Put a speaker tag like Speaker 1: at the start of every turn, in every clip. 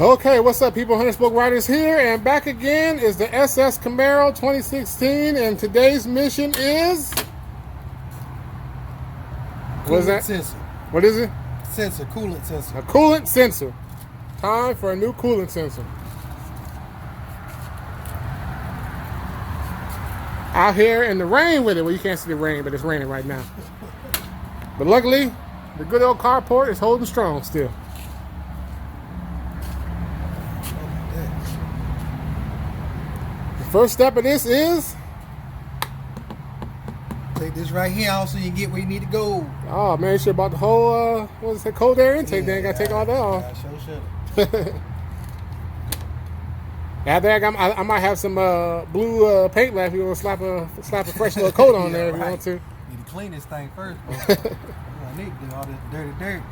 Speaker 1: Okay, what's up, people? Hunter Spoke Riders here, and back again is the SS Camaro 2016, and today's mission is... What is that?
Speaker 2: Sensor.
Speaker 1: What is it?
Speaker 2: Sensor, coolant sensor.
Speaker 1: A coolant sensor. Time for a new coolant sensor. Out here in the rain with it. Well, you can't see the rain, but it's raining right now. But luckily, the good old carport is holding strong still. First step of this is
Speaker 2: take this right here out so you get where you need to go.
Speaker 1: Oh man, you should have bought the whole what is it, cold air intake. Then gotta take all that off.
Speaker 2: I sure should.
Speaker 1: I think I might have some blue paint left. You want to slap a fresh little coat on there if you want to.
Speaker 2: Need to clean this thing first, bro. I need to do all this dirty dirt.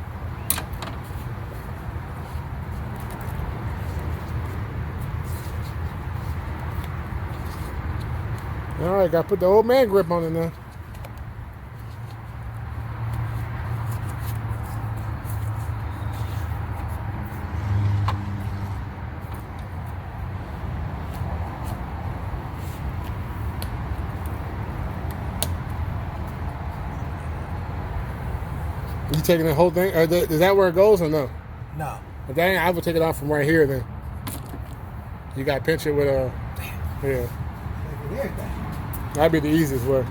Speaker 1: All right, gotta put the old man grip on it now. You taking the whole thing? Is that where it goes or no?
Speaker 2: No.
Speaker 1: But dang, I would take it off from right here then. You gotta pinch it with a... Yeah. That'd be the easiest way.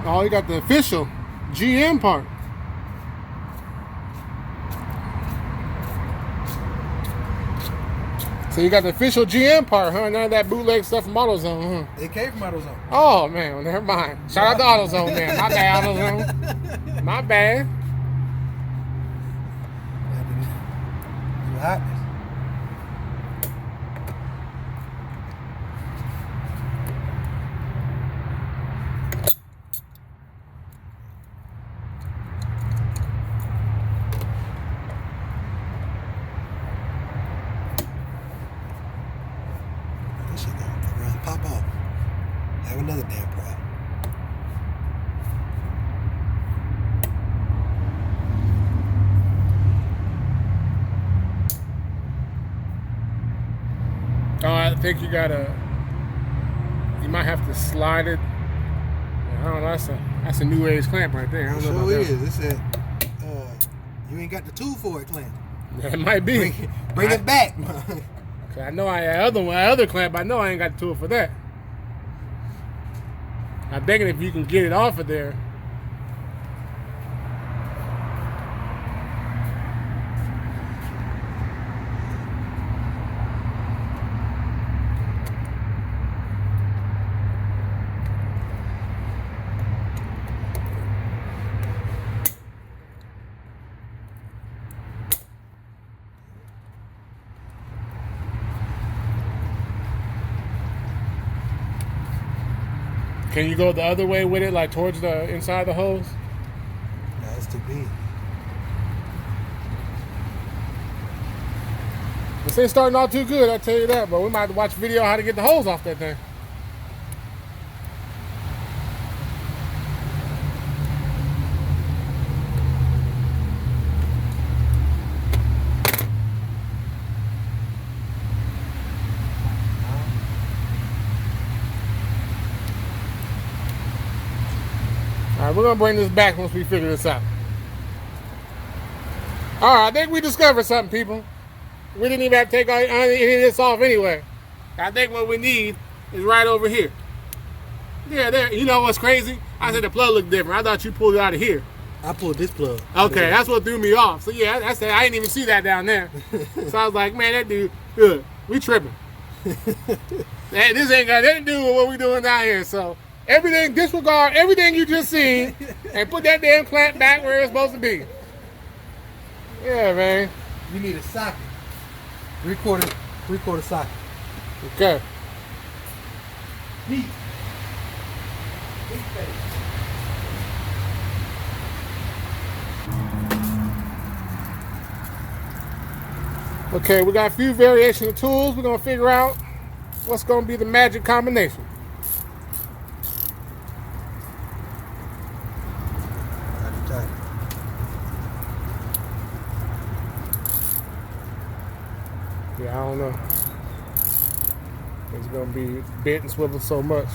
Speaker 1: Oh, you got the official GM part. So you got the official GM part, huh? None of that bootleg stuff from AutoZone, huh?
Speaker 2: It came from AutoZone.
Speaker 1: Oh, man, well, never mind. Shout out to AutoZone, man. My bad, AutoZone. My bad.
Speaker 2: You hot? This shit gonna pop off. Have another damn problem.
Speaker 1: Oh, I think you might have to slide it. I don't know, that's a new age clamp right there. I don't know about that.
Speaker 2: Sure is. It said, you ain't got the tool for it, clamp.
Speaker 1: It might be.
Speaker 2: Bring it back.
Speaker 1: I know other clamp, I know I ain't got the tool for that. I'm thinking if you can get it off of there. Can you go the other way with it, like towards the inside the hose?
Speaker 2: No, it's too big.
Speaker 1: This ain't starting out too good, I tell you that, but we might have to watch a video on how to get the hose off that thing. All right, we're gonna bring this back once we figure this out. All right, I think we discovered something, people. We didn't even have to take any of this off anyway. I think what we need is right over here. Yeah, there. You know what's crazy? I said the plug looked different. I thought you pulled it out of here.
Speaker 2: I pulled this plug.
Speaker 1: Okay, that's what threw me off. So yeah, that's that. I didn't even see that down there. So I was like, man, that dude, good. We tripping. This ain't got nothing to do with what we doing down here. So everything, disregard everything you just seen and put that damn clamp back where it's supposed to be. Yeah, man.
Speaker 2: You need a socket. Three-quarter socket.
Speaker 1: Okay.
Speaker 2: Neat.
Speaker 1: Okay, we got a few variation of tools we're gonna figure out. what's going to be the magic combination? Yeah, I don't know. It's going to be bent and swiveled so much.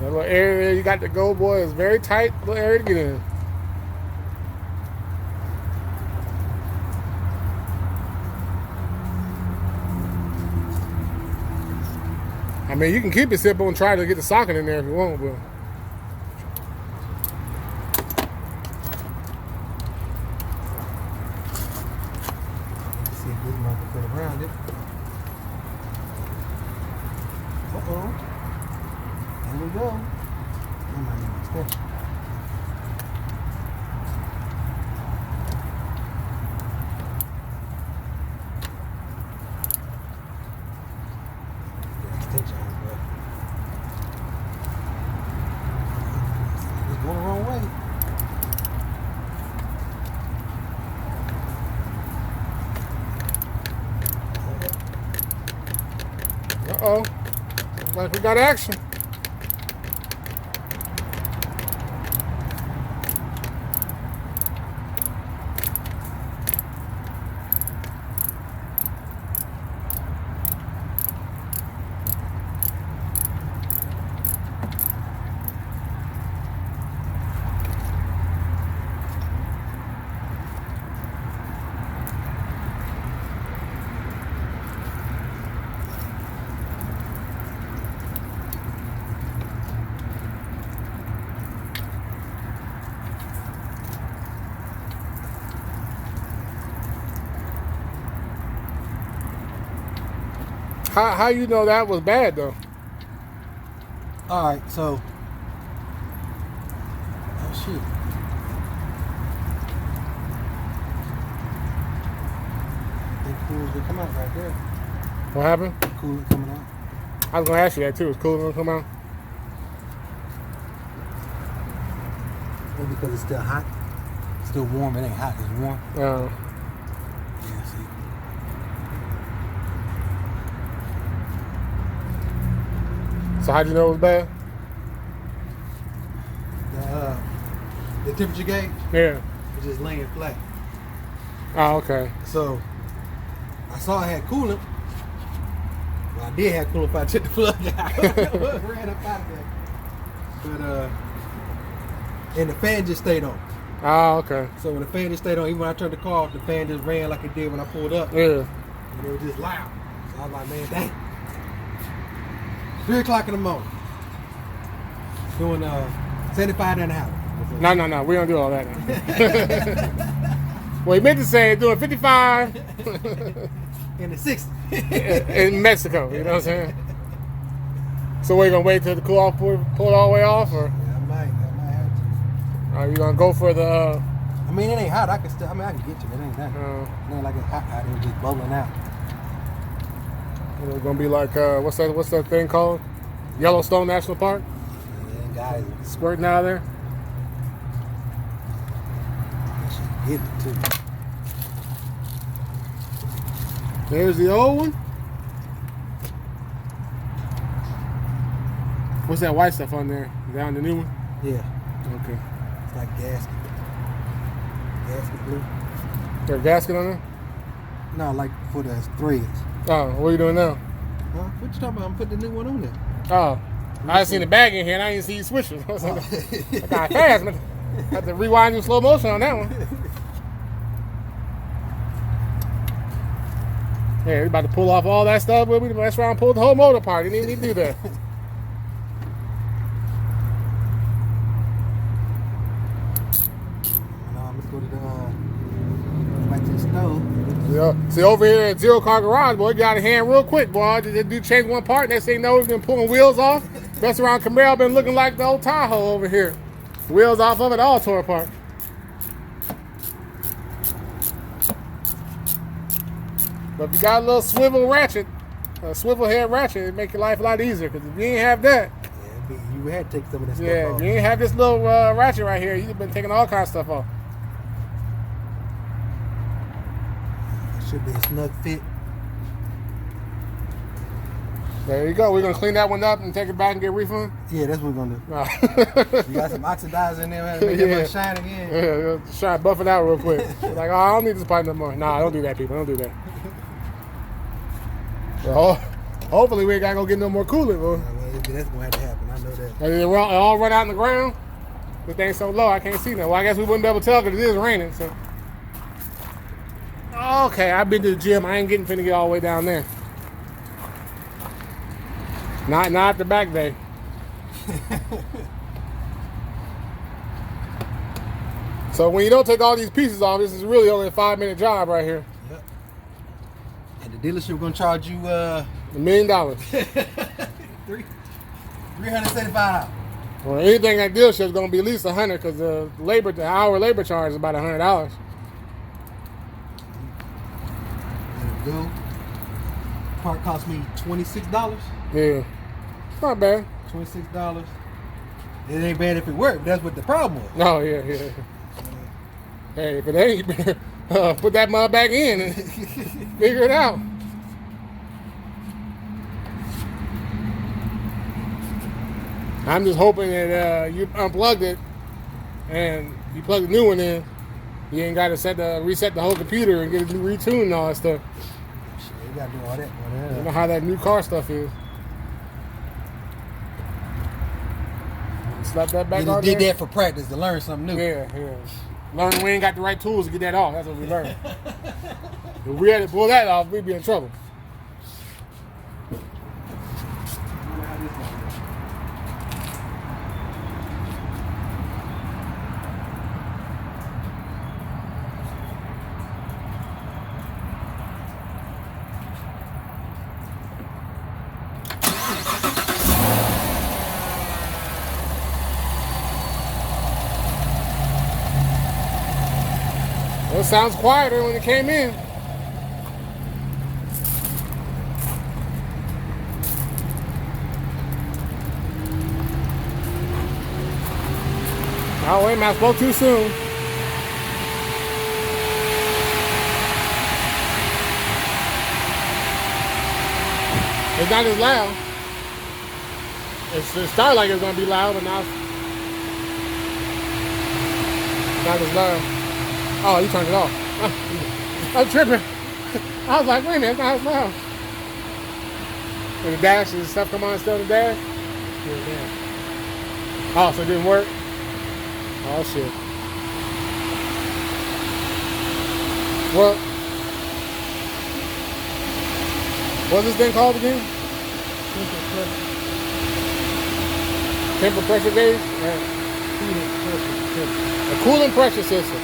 Speaker 1: That little area you got to go, boy, is very tight little area to get in. I mean, you can keep it simple and try to get the socket in there if you want, but
Speaker 2: see if we might put around it. There we go. I might need an extension. The extension, but it's going the wrong way.
Speaker 1: uh-oh. Looks like we got action. How you know that was bad though?
Speaker 2: All right, so oh shit. I think coolant will come out right there.
Speaker 1: What happened?
Speaker 2: Coolant coming out.
Speaker 1: I was gonna ask you that too. Is coolant gonna come out?
Speaker 2: Maybe because it's still hot. It's still warm. It ain't hot. It's warm. Yeah, see.
Speaker 1: So how'd you know it was bad?
Speaker 2: The temperature gauge.
Speaker 1: Yeah.
Speaker 2: It's just laying flat.
Speaker 1: Oh, okay.
Speaker 2: So I saw I had coolant. Well, I did have coolant if I took the plug out. Ran up out of there. But and the fan just stayed on.
Speaker 1: Oh, okay.
Speaker 2: So when the fan just stayed on, even when I turned the car off, the fan just ran like it did when I pulled up.
Speaker 1: Yeah.
Speaker 2: And it was just loud. So I was like, man, dang. 3 o'clock in the morning. Doing 75 and a half.
Speaker 1: No. We don't do all that now. Well, he meant to say doing 55
Speaker 2: in the 60s.
Speaker 1: in Mexico. You know what I'm saying? So we're gonna wait till the cool off pull it all the way off, or
Speaker 2: Yeah, I might have to.
Speaker 1: are you gonna go for the?
Speaker 2: I mean, it ain't hot. I can still. I mean, I can get to it. It ain't that. It ain't like it's hot out there just bubbling out.
Speaker 1: It's gonna be like what's that thing called? Yellowstone National Park.
Speaker 2: Yeah, guys,
Speaker 1: Squirting out of there.
Speaker 2: I should get it too.
Speaker 1: There's the old one. What's that white stuff on there? Down the new one?
Speaker 2: Yeah,
Speaker 1: Okay.
Speaker 2: it's like gasket. Gasket blue.
Speaker 1: There a gasket on there?
Speaker 2: No, like for the threads.
Speaker 1: Oh, what are you doing now?
Speaker 2: Huh? What you talking about? I'm putting the new one on there.
Speaker 1: Oh, I seen the bag in here and I didn't see you switch it. I was like, I got fast, man. Had to rewind in slow motion on that one. Yeah, we about to pull off all that stuff, but we messed around and pulled the whole motor apart. Didn't even need to do that.
Speaker 2: Let's go to the back to the stove.
Speaker 1: Yeah. See, over here at Zero Car Garage, boy, got a hand real quick, boy. They do change one part. Next thing you know, he's been pulling wheels off. Best around Camaro been looking like the old Tahoe over here. Wheels off of it, all tore apart. But if you got a little swivel ratchet, a swivel head ratchet, it make your life a lot easier. Because if you ain't have that,
Speaker 2: Yeah, you had to take some of that stuff
Speaker 1: yeah,
Speaker 2: off.
Speaker 1: if you ain't have this little ratchet right here, you've been taking all kinds of stuff off.
Speaker 2: It should be a snug fit.
Speaker 1: There you go. We're gonna clean that one up and take it back and get a refund.
Speaker 2: Yeah, that's what we're gonna do.
Speaker 1: No.
Speaker 2: You got some oxidizer in there, man. Make that one shine again.
Speaker 1: Yeah, try to buff it out real quick. Like, oh, I don't need this pipe no more. Nah, don't do that, people. Don't do that. Well, hopefully we ain't gotta go get no more coolant, bro.
Speaker 2: Well, that's gonna have to happen. I know that.
Speaker 1: And it all run out in the ground. The thing's so low, I can't see that. Well, I guess we wouldn't be able to tell because it is raining. So, okay, I've been to the gym. I ain't finna get all the way down there. Not after back day. So when you don't take all these pieces off, this is really only a 5-minute job right here.
Speaker 2: Yep. And the dealership gonna charge you
Speaker 1: $1 million.
Speaker 2: $375.
Speaker 1: Well, anything at dealership is gonna be at least $100 because the hour labor charge is about $100.
Speaker 2: There you go. Part cost me $26.
Speaker 1: Yeah, it's not bad.
Speaker 2: $26. It ain't bad if it worked. That's what the problem was.
Speaker 1: No, yeah. Hey, if it ain't, put that mud back in and figure it out. I'm just hoping that you unplugged it and you plug the new one in. You ain't got to reset the whole computer and get it retuned and all that stuff.
Speaker 2: Shit, you gotta do all that.
Speaker 1: You know how that new car stuff is. Slap that back on there.
Speaker 2: You just did that for practice to learn something new.
Speaker 1: Yeah. Learning we ain't got the right tools to get that off. That's what we learned. If we had to pull that off, we'd be in trouble. Well, it sounds quieter when it came in. Oh, wait a minute, I spoke too soon. It's not as loud. It started like it was going to be loud, but now it's not as loud. Oh, you turned it off. I'm tripping. I was like, wait a minute, it's not as loud. And the dash, does stuff come on still in the dash? Yeah. Oh, so it didn't work? Oh, shit. Well, what's this thing called again? Temper pressure gauge? Yeah. A coolant pressure sensor.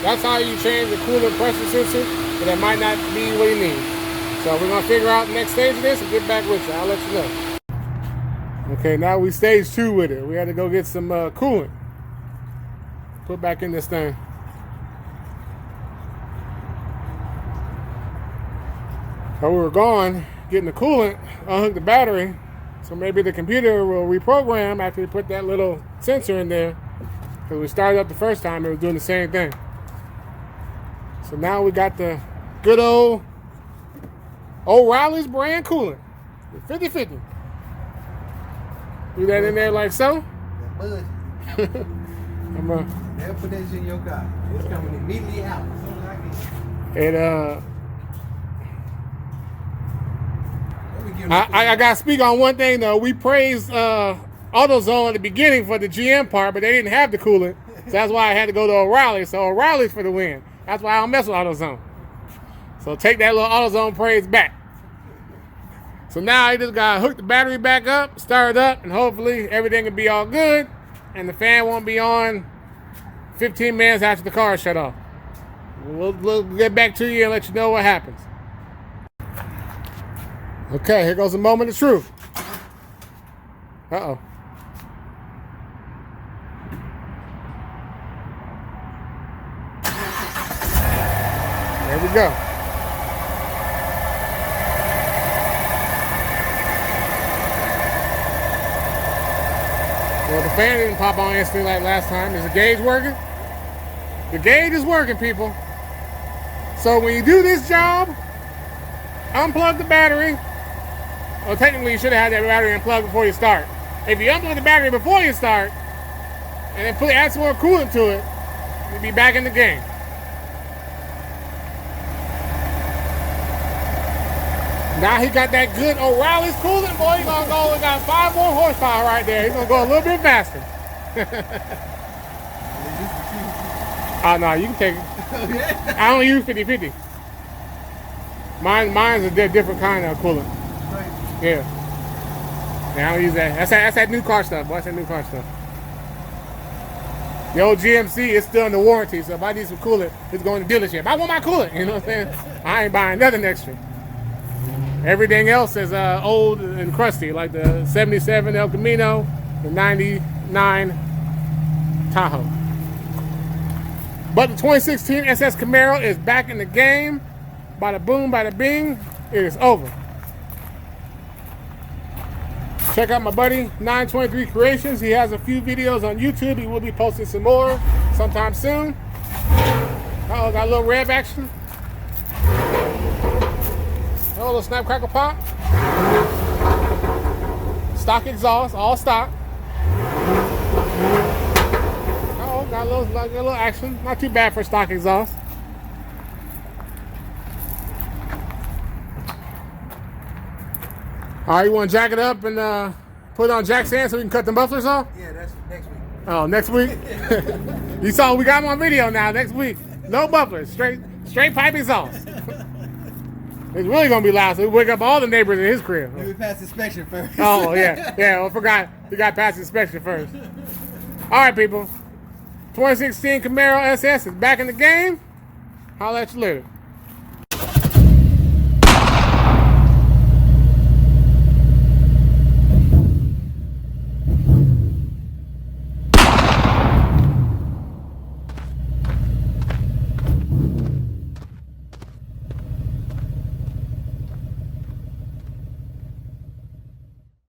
Speaker 1: That's how you change the coolant pressure sensor, but that might not be what you need. So we're going to figure out the next stage of this and get back with you. I'll let you know. Okay, now we stage 2 with it. We had to go get some coolant. Put back in this thing. So we were gone getting the coolant, unhook the battery, so maybe the computer will reprogram after we put that little sensor in there. Because we started up the first time, it was doing the same thing. So now we got the good old O'Reilly's brand coolant. 50-50. Do that in there like so.
Speaker 2: Never put that shit in your car. It's coming immediately out.
Speaker 1: I got to speak on one thing though. We praised AutoZone at the beginning for the GM part, but they didn't have the coolant. So that's why I had to go to O'Reilly. So O'Reilly's for the win. That's why I don't mess with AutoZone. So take that little AutoZone praise back. So now I just got to hook the battery back up, start it up, and hopefully everything will be all good. And the fan won't be on 15 minutes after the car is shut off. We'll get back to you and let you know what happens. Okay, here goes the moment of truth. Uh-oh. There we go. Well, the fan didn't pop on instantly like last time. Is the gauge working? The gauge is working, people. So when you do this job, unplug the battery, Well, technically, you should have had that battery unplugged before you start. If you unplug the battery before you start, and then add some more coolant to it, you'll be back in the game. Now he got that good O'Reilly's coolant, boy. He's gonna go. We got 5 more horsepower right there. He's gonna go a little bit faster. Oh no, you can take it. I only use 50/50. Mine's a different kind of coolant. Yeah. Yeah, I don't use that. That's that new car stuff, boy. That's that new car stuff. The old GMC is still under warranty, so if I need some coolant, it's going to dealership. I want my coolant, you know what I'm saying? I ain't buying nothing extra. Everything else is old and crusty, like the 77 El Camino, the 99 Tahoe. But the 2016 SS Camaro is back in the game. Bada boom, bada bing, it is over. Check out my buddy 923 Creations. He has a few videos on YouTube. He will be posting some more sometime soon. Oh, got a little rev action. Oh, a little snap crackle pop. Stock exhaust, all stock. Oh, got a little action. Not too bad for stock exhaust. All right, you want to jack it up and put it on jack stand so we can cut the mufflers off?
Speaker 2: Yeah, that's next week.
Speaker 1: Oh, next week? You saw we got them on video now. Next week, no mufflers, straight pipe exhaust. It's really gonna be loud, so we wake up all the neighbors in his crib.
Speaker 2: We passed inspection first.
Speaker 1: Oh yeah. I forgot. We got past inspection first. All right, people. 2016 Camaro SS is back in the game. Holla at you later.